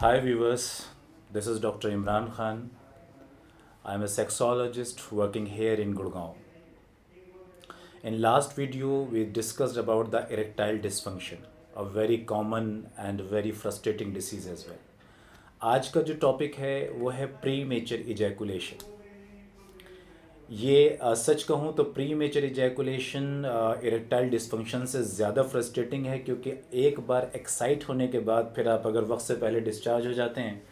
Hi viewers, this is Dr. Imran Khan. I am a sexologist working here in Gurgaon. In last video, we discussed about the erectile dysfunction, a very common and very frustrating disease as well. आज का जो topic है वो है pre mature ejaculation. ये सच कहूँ तो pre mature ejaculation erectile dysfunction से ज़्यादा फ्रस्ट्रेटिंग है, क्योंकि एक बार एक्साइट होने के बाद फिर आप अगर वक्त से पहले डिस्चार्ज हो जाते हैं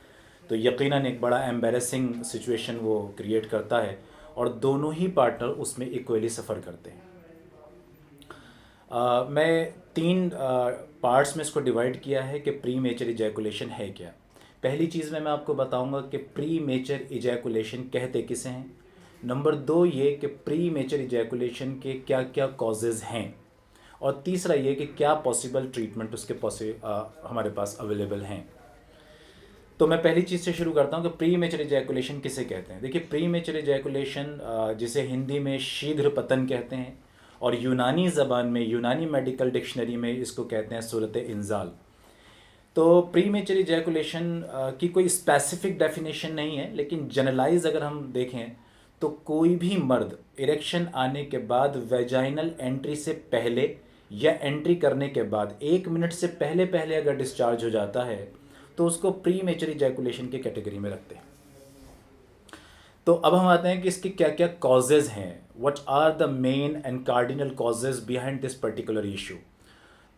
तो यकीनन एक बड़ा एम्बेरसिंग सिचुएशन वो क्रिएट करता है और दोनों ही पार्टनर उसमें इक्वली सफ़र करते हैं। मैं तीन पार्ट्स में इसको डिवाइड किया है कि प्री मेचर इजैकुलेशन है क्या। पहली चीज़ में मैं आपको बताऊंगा कि प्री मेचर इजैकुलेशन कहते किसे हैं। नंबर दो ये कि प्री मेचर इजैकुलेशन के क्या क्या कॉजेज़ हैं, और तीसरा ये कि क्या पॉसिबल ट्रीटमेंट उसके हमारे पास अवेलेबल हैं। तो मैं पहली चीज़ से शुरू करता हूँ कि प्री मेचर इजैकुलेशन किसे कहते हैं। देखिए, प्री मेचर इजैकुलेशन जिसे हिंदी में शीघ्र पतन कहते हैं और यूनानी ज़बान में, यूनानी मेडिकल डिक्शनरी में इसको कहते हैं सूरत इंजाल। तो प्री मेचर इजैकुलेशन की कोई स्पेसिफिक डेफिनेशन नहीं है, लेकिन जनरलाइज अगर हम देखें तो कोई भी मर्द इरेक्शन आने के बाद वेजाइनल एंट्री से पहले या एंट्री करने के बाद 1 मिनट से पहले पहले अगर डिस्चार्ज हो जाता है तो उसको प्री मेचर इजैकुलेशन की कैटेगरी में रखते हैं। तो अब हम आते हैं कि इसके क्या क्या कॉजेज़ हैं, what are the main and cardinal causes behind this particular issue.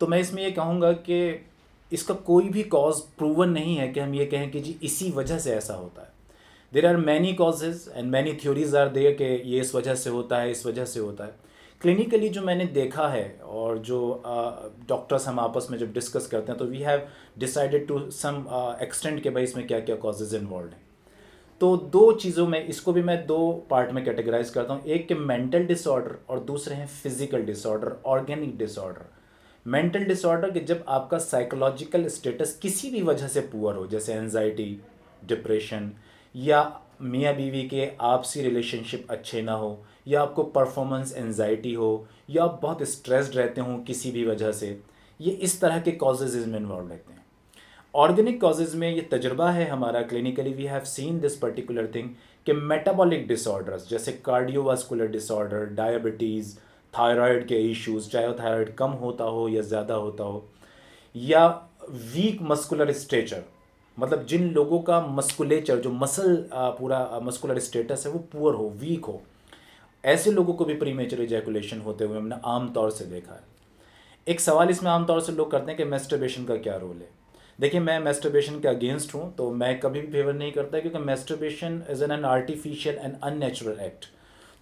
तो मैं इसमें ये कहूँगा कि इसका कोई भी कॉज प्रूवन नहीं है कि हम ये कहें कि जी इसी वजह से ऐसा होता है। There are many causes and many theories are there कि ये इस वजह से होता है, इस वजह से होता है। क्लिनिकली जो मैंने देखा है और जो डॉक्टर्स हम आपस में जब डिस्कस करते हैं तो we have decided to some extend के भाई इसमें क्या क्या कॉजेज़ इन्वॉल्व हैं। तो दो चीज़ों में, इसको भी मैं दो पार्ट में कैटेगराइज करता हूँ, एक के मेंटल डिसऑर्डर और दूसरे हैं physical disorder, organic disorder. Mental disorder कि जब आपका साइकोलॉजिकल स्टेटस किसी भी वजह से पुअर हो, जैसे एनजाइटी, डिप्रेशन, या मियाँ बीवी के आपसी रिलेशनशिप अच्छे ना हो, या आपको परफॉर्मेंस एनजाइटी हो, या आप बहुत स्ट्रेस्ड रहते हो किसी भी वजह से, ये इस तरह के कॉजेज इसमें इन्वॉल्व रहते हैं। ऑर्गेनिक कॉजेज़ में ये तजुर्बा है हमारा, clinically we have seen this particular thing कि मेटाबॉलिक डिसऑर्डर्स जैसे कार्डियोवास्कुलर डिसऑर्डर, डायबिटीज़, थायराइड के इश्यूज़, चाहे वो थायराइड कम होता हो या ज़्यादा होता हो, या वीक मस्कुलर स्ट्रेचर, मतलब जिन लोगों का मस्कुलेचर, जो मसल पूरा मस्कुलर स्टेटस है वो पुअर हो, वीक हो, ऐसे लोगों को भी प्रीमेचर इजैकुलेशन होते हुए हमने आम तौर से देखा है। एक सवाल इसमें आमतौर से लोग करते हैं कि मैस्टरबेशन का क्या रोल है। देखिए, मैं मैस्टरबेशन के अगेंस्ट हूँ, तो मैं कभी भी फेवर नहीं करता, क्योंकि masturbation is an artificial and unnatural act.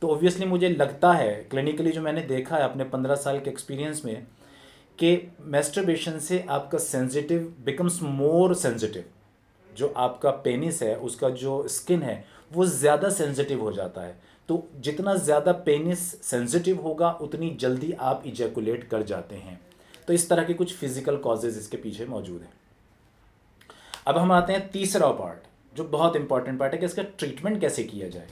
तो ऑब्वियसली मुझे लगता है, क्लिनिकली जो मैंने देखा है अपने 15 साल के एक्सपीरियंस में, कि मैस्टरबेशन से आपका सेंसिटिव बिकम्स मोर सेंसिटिव। जो आपका पेनिस है, उसका जो स्किन है वो ज़्यादा सेंसिटिव हो जाता है। तो जितना ज़्यादा पेनिस सेंसिटिव होगा उतनी जल्दी आप इजैकुलेट कर जाते हैं। तो इस तरह के कुछ फिजिकल कॉजेज़ इसके पीछे मौजूद हैं। अब हम आते हैं तीसरा पार्ट, जो बहुत इंपॉर्टेंट पार्ट है कि इसका ट्रीटमेंट कैसे किया जाए।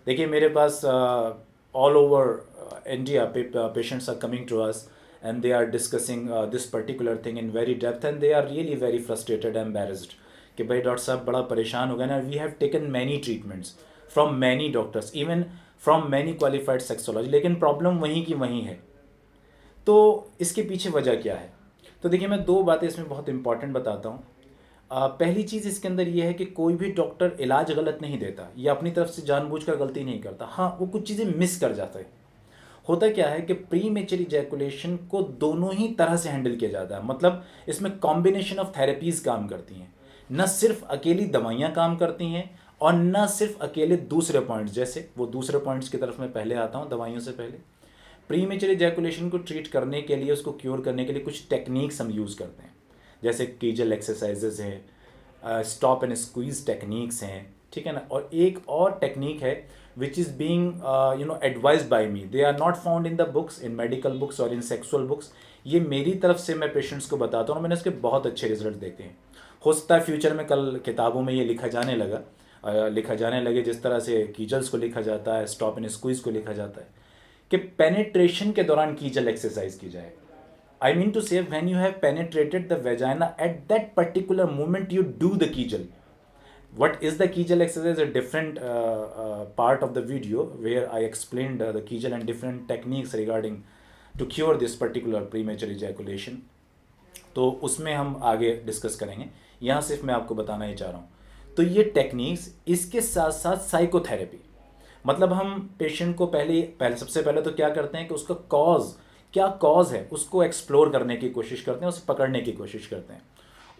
देखिए, मेरे पास all over India patients are coming to us and they are discussing this particular thing in very depth, and they are really very frustrated and embarrassed कि भाई डॉक्टर साहब बड़ा परेशान हो गए ना, we have taken many treatments from many doctors, even from many qualified sexology, लेकिन problem वहीं की वहीं है। तो इसके पीछे वजह क्या है? तो देखिए, मैं दो बातें इसमें बहुत इंपॉर्टेंट बताता हूँ। पहली चीज़ इसके अंदर ये है कि कोई भी डॉक्टर इलाज गलत नहीं देता या अपनी तरफ से जानबूझकर गलती नहीं करता। हाँ, वो कुछ चीज़ें मिस कर जाता है। होता क्या है कि प्री मेचर इजैकुलेशन को दोनों ही तरह से हैंडल किया जाता है, मतलब इसमें कॉम्बिनेशन ऑफ थेरेपीज़ काम करती हैं। न सिर्फ अकेली दवाइयाँ काम करती हैं और न सिर्फ अकेले दूसरे पॉइंट्स, जैसे वो दूसरे पॉइंट्स की तरफ मैं पहले आता हूँ दवाइयों से पहले। प्री मेचर इजैकुलेशन को ट्रीट करने के लिए, उसको क्योर करने के लिए कुछ टेक्निक्स हम यूज़ करते हैं, जैसे कीजल एक्सरसाइजेज हैं, स्टॉप एंड स्क्वीज टेक्निक्स हैं, ठीक है ना। और एक और टेक्निक है which is being advised by me, they are not found in the books, in medical books or in sexual books। ये मेरी तरफ से मैं पेशेंट्स को बताता हूँ और मैंने इसके बहुत अच्छे रिजल्ट देखे हैं। हो सकता है फ्यूचर में कल किताबों में ये लिखा जाने लगे जिस तरह से कीजल्स को लिखा जाता है, स्टॉप एंड स्क्वीज को लिखा जाता है, कि पेनिट्रेशन के दौरान कीजल एक्सरसाइज की जाए। I mean to say, when you have penetrated the vagina, at that particular moment you do the Kegel. What is the Kegel exercise? A different part of the video where I explained the Kegel and different techniques regarding to cure this particular premature ejaculation. तो उसमें हम आगे discuss करेंगे, यहाँ सिर्फ मैं आपको बताना ही चाह रहा हूँ। तो ये टेक्निक्स, इसके साथ साथ साइकोथेरेपी, मतलब हम पेशेंट को पहले सबसे पहले तो क्या करते हैं कि उसका क्या कॉज है उसको एक्सप्लोर करने की कोशिश करते हैं, उसे पकड़ने की कोशिश करते हैं।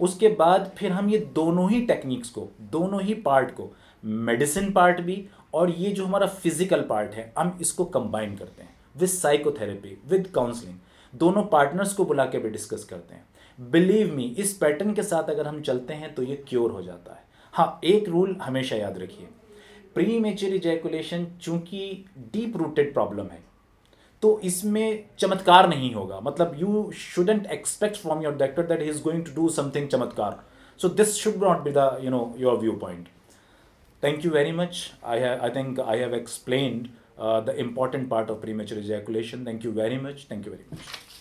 उसके बाद फिर हम ये दोनों ही टेक्निक्स को, दोनों ही पार्ट को, मेडिसिन पार्ट भी और ये जो हमारा फिजिकल पार्ट है, हम इसको कंबाइन करते हैं विद साइकोथेरेपी, विद काउंसलिंग, दोनों पार्टनर्स को बुला के भी डिस्कस करते हैं। बिलीव मी, इस पैटर्न के साथ अगर हम चलते हैं तो ये क्योर हो जाता है। हाँ, एक रूल हमेशा याद रखिए, प्री मेच्योर इजैकुलेशन चूंकि डीप रूटेड प्रॉब्लम है तो इसमें चमत्कार नहीं होगा, मतलब you shouldn't expect from your doctor that he is going to do something चमत्कार। So this should not be the your view point. Thank you very much. I think I have explained the important part of premature ejaculation. Thank you very much. Thank you very much.